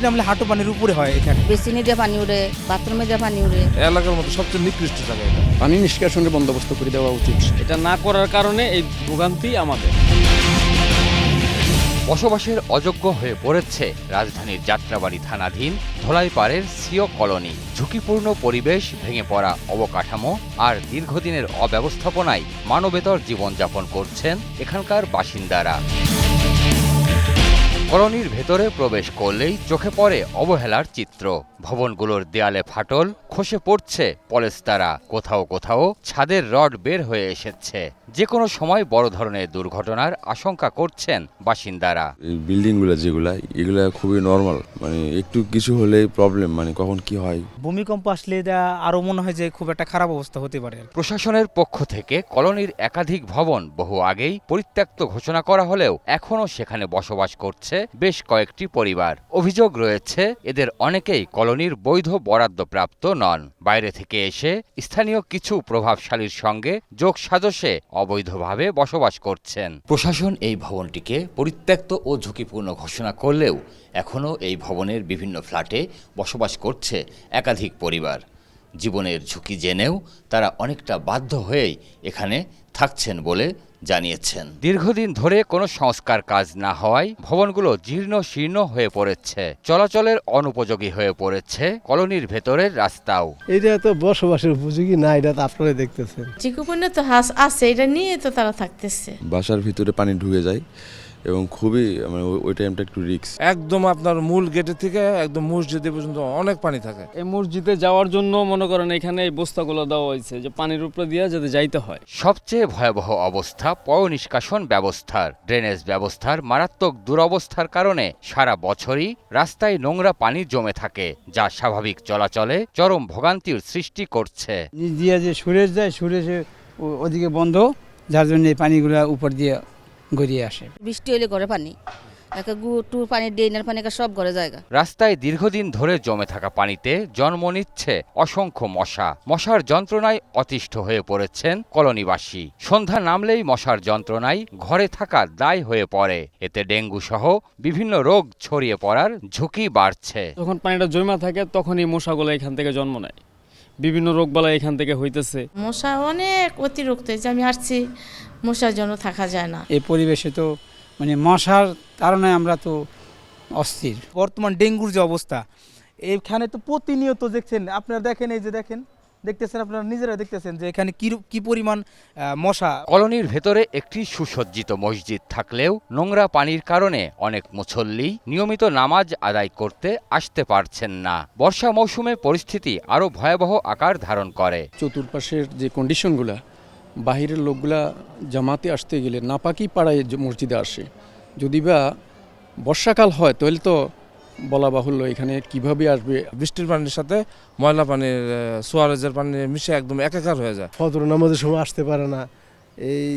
নামলে হাঁটু পানির উপরে হয় এখানে। বেসিনে দিয়ে পানি উড়ে, বাথরুমে দিয়ে পানি উড়ে। এলাকার মধ্যে সবচেয়ে নিকৃষ্ট জায়গা এটা। পানি নিষ্কাশনের বন্দোবস্ত করে দেওয়া উচিত। এটা না করার কারণে এই ভোগান্তি আমাদের। বসবাসের অযোগ্য হয়ে পড়েছে রাজধানীর যাত্রাবাড়ি থানাধীন ধলাইপাড়ের সিও কলোনি। ঝুঁকিপূর্ণ পরিবেশ, ভেঙে পড়া অবকাঠামো আর দীর্ঘদিনের অব্যবস্থাপনায় মানবেতর জীবনযাপন করছেন এখানকার বাসিন্দারা। কলোনির ভেতরে প্রবেশ করলেই চোখে পড়ে অবহেলার চিত্র। ভবনগুলোর দেয়ালে ফাটল, খসে পড়ছে পলেস্তারা, কোথাও কোথাও ছাদের রড বের হয়ে এসেছে। যে কোনো সময় বড় ধরনের দুর্ঘটনার আশঙ্কা করছেন বাসিন্দারা। বিল্ডিংগুলো এগুলা খুবই নর্মাল, মানে একটু কিছু হলেই প্রবলেম, মানে কখন কি হয়। ভূমিকম্প আসলে এটা আরো মনে হয় যে খুব একটা খারাপ অবস্থা হতে পারে। প্রশাসনের পক্ষ থেকে কলোনির একাধিক ভবন বহু আগেই পরিত্যক্ত ঘোষণা করা হলেও এখনও সেখানে বসবাস করছে বেশ কয়েকটি পরিবার। অভিযোগ রয়েছে এদের অনেকেই কলোনির বৈধ বরাদ্দপ্রাপ্ত নন। বাইরে থেকে এসে স্থানীয় কিছু প্রভাবশালীর সঙ্গে যোগসাজশে অবৈধভাবে বসবাস করছেন। প্রশাসন এই ভবনটিকে পরিত্যক্ত ও ঝুঁকিপূর্ণ ঘোষণা করলেও এখনও এই ভবনের বিভিন্ন ফ্ল্যাটে বসবাস করছে একাধিক পরিবার। জীবনের ঝুঁকি জেনেও তারা অনেকটা বাধ্য হয়েই এখানে থাকছেন বলে জানিয়েছেন। দীর্ঘদিন ধরে কোনো সংস্কার কাজ না হওয়ায় ভবনগুলো জীর্ণ শীর্ণ হয়ে পড়েছে। চলাচলের অনুপযোগী হয়ে পড়েছে কলোনির ভেতরের রাস্তাও। এটা তো বসবাসের উপযোগী না, এটা তো আপনারা দেখতেছেন। ঝুঁকিপূর্ণ তো হাস আছে, এটা নিয়ে তো তারা থাকতেছে। বাসার ভিতরে পানি ঢুকে যায় এবং খুবই, মানে ওই টাইমটা একটু রিস্ক। একদম আপনার মূল গেটের থেকে একদম মসজিদে পর্যন্ত অনেক পানি থাকে। এই মসজিদে যাওয়ার জন্য মনে করেন এখানে এই বস্তাগুলো দেওয়া হয়েছে যে পানির উপরে দিয়ে যাতে যাইতে হয়। সবচেয়ে ভয়াবহ অবস্থা পয় নিষ্কাশন ব্যবস্থার। ড্রেনেজ ব্যবস্থার মারাত্মক দুরবস্থার কারণে সারা বছরই রাস্তায় নোংরা পানি জমে থাকে, যা স্বাভাবিক চলাচলে চরম ভোগান্তির সৃষ্টি করছে। দিয়ে যে সুরেশ যায়, সুরেশে ওদিকে বন্ধ, যার জন্য এই পানিগুলো উপর দিয়ে গড়িয়ে আসে। বৃষ্টি হলে ঘরে পানি, টুর পানি, ড্রেনের পানি সব ঘরে জায়গা। রাস্তায় দীর্ঘদিন ধরে জমে থাকা পানিতে জন্ম নিচ্ছে অসংখ্য মশা। মশার যন্ত্রণায় অতিষ্ঠ হয়ে পড়েছেন কলোনিবাসী। সন্ধ্যা নামলেই মশার যন্ত্রণায় ঘরে থাকা দায় হয়ে পড়ে। এতে ডেঙ্গু সহ বিভিন্ন রোগ ছড়িয়ে পড়ার ঝুঁকি বাড়ছে। যখন পানিটা জমা থাকে তখনই মশাগুলো এখান থেকে জন্ম নেয়, বিভিন্ন রোগবালাই এখান থেকে হইতেছে। মশা অনেক অতিরিক্ত, যে আমি আসছি মশার জন্য থাকা যায় না। এই পরিবেশে তো মানে মশার কারণে আমরা তো অস্থির। বর্তমান ডেঙ্গুর যে অবস্থা, এইখানে তো প্রতিনিয়ত দেখছেন আপনারা, দেখেন এই যে দেখতেছেন আপনারা নিজেরা দেখতেছেন যে এখানে কি পরিমাণ মশা। কলোনির ভেতরে একটি সুসজ্জিত মসজিদ থাকলেও নোংরা পানির কারণে অনেক মুসল্লি নিয়মিত নামাজ আদায় করতে আসতে পারছেন না। বর্ষা মৌসুমে পরিস্থিতি আরও ভয়াবহ আকার ধারণ করে। চতুর্পাশের যে কন্ডিশনগুলা, বাহিরের লোকগুলা জামাতে আসতে গেলে নাপাকি পাড়ায় মসজিদে আসে। যদি বা বর্ষাকাল হয় তাহলে তো বলা বাহুল্য এখানে কিভাবে আসবে। বৃষ্টির পানির সাথে ময়লা পানির, সোয়ারেজের পানি মিশে একদম একাকার হয়ে যায়। ফজর নামাজের সময় আসতে পারে না, এই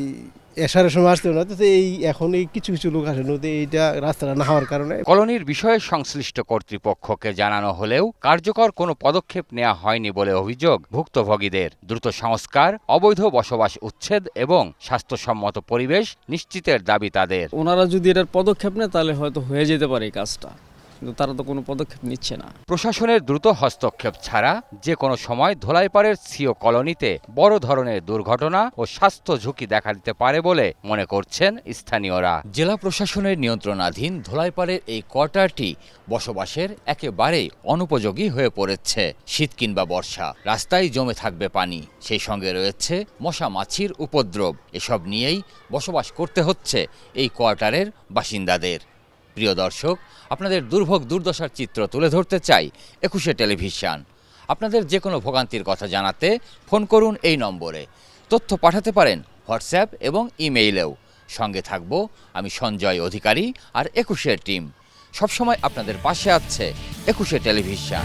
এশারের সময় আসতে পারে না। তো এই এখন এই কিছু কিছু লোক আসে নদী, এইটা রাস্তাটা না হওয়ার কারণে। কলোনির বিষয়ে সংশ্লিষ্ট কর্তৃপক্ষকে জানানো হলেও কার্যকর কোনো পদক্ষেপ নেওয়া হয়নি বলে অভিযোগ ভুক্তভোগীদের। দ্রুত সংস্কার, অবৈধ বসবাস উচ্ছেদ এবং স্বাস্থ্যসম্মত পরিবেশ নিশ্চিতের দাবি তাদের। ওনারা যদি এটার পদক্ষেপ নেয় তাহলে হয়তো হয়ে যেতে পারে এই কাজটা, কিন্তু তারা তো কোনো পদক্ষেপ নিচ্ছে না। প্রশাসনের দ্রুত হস্তক্ষেপ ছাড়া যে কোনো সময় ধলাইপাড়ের সিও কলোনিতে বড় ধরনের দুর্ঘটনা ও স্বাস্থ্য ঝুঁকি দেখা দিতে পারে বলে মনে করছেন স্থানীয়রা। জেলা প্রশাসনের নিয়ন্ত্রণাধীন ধলাইপাড়ের এই কোয়ার্টারটি বসবাসের একেবারেই অনুপযোগী হয়ে পড়েছে। শীত কিংবা বর্ষা রাস্তায় জমে থাকবে পানি, সেই সঙ্গে রয়েছে মশা মাছির উপদ্রব। এসব নিয়েই বসবাস করতে হচ্ছে এই কোয়ার্টারের বাসিন্দাদের। প্রিয় দর্শক, আপনাদের দুর্ভোগ দুর্দশার চিত্র তুলে ধরতে চাই ২১শে টেলিভিশন। আপনাদের যে কোনো ভোগান্তির কথা জানাতে ফোন করুন এই নম্বরে। তথ্য পাঠাতে পারেন হোয়াটসঅ্যাপ এবং ইমেইলেও। সঙ্গে থাকব আমি সঞ্জয় অধিকারী আর ২১শের টিম। সবসময় আপনাদের পাশে আছে ২১শে টেলিভিশন।